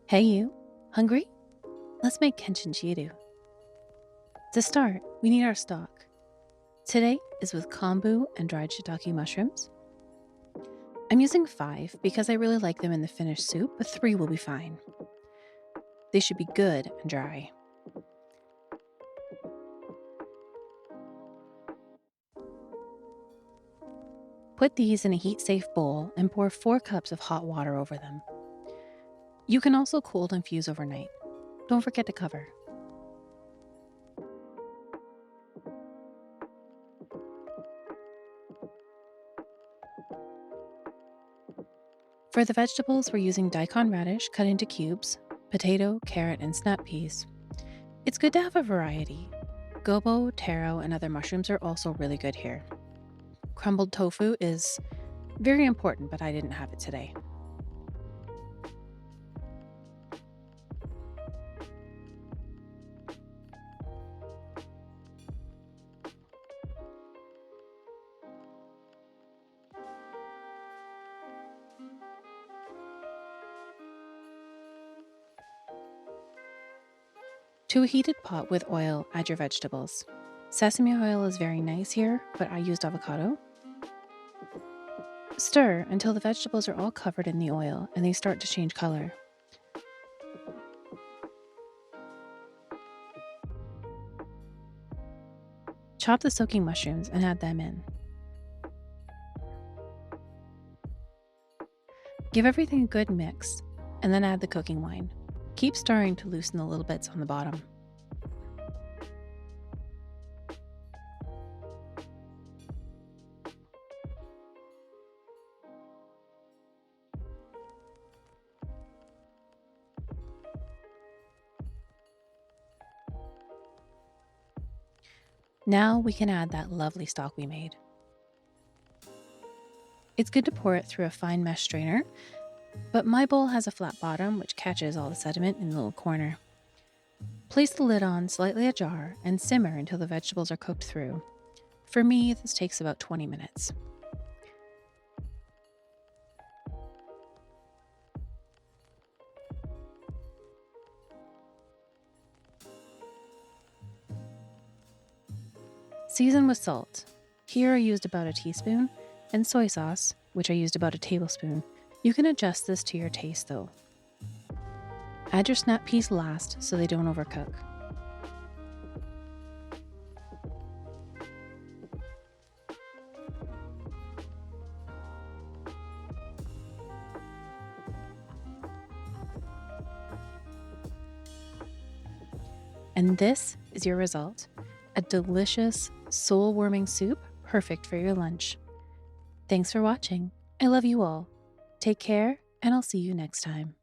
Hey you, hungry? Let's make kenchinjiru. To start, we need our stock. Today is with kombu and dried shiitake mushrooms. I'm using 5 because I really like them in the finished soup, but 3 will be fine. They should be good and dry. Put these in a heat-safe bowl and pour 4 cups of hot water over them. You can also cold infuse overnight. Don't forget to cover. For the vegetables, we're using daikon radish cut into cubes, potato, carrot, and snap peas. It's good to have a variety. Gobo, taro, and other mushrooms are also really good here. Crumbled tofu is very important, but I didn't have it today. To a heated pot with oil, add your vegetables. Sesame oil is very nice here, but I used avocado. Stir until the vegetables are all covered in the oil and they start to change color. Chop the soaking mushrooms and add them in. Give everything a good mix, and then add the cooking wine. Keep stirring to loosen the little bits on the bottom. Now we can add that lovely stock we made. It's good to pour it through a fine mesh strainer, but my bowl has a flat bottom which catches all the sediment in the little corner. Place the lid on slightly ajar and simmer until the vegetables are cooked through. For me, this takes about 20 minutes. Season with salt. Here I used about a teaspoon, and soy sauce, which I used about a tablespoon. You can adjust this to your taste though. Add your snap peas last so they don't overcook. And this is your result. A delicious, soul-warming soup, perfect for your lunch. Thanks for watching. I love you all. Take care, and I'll see you next time.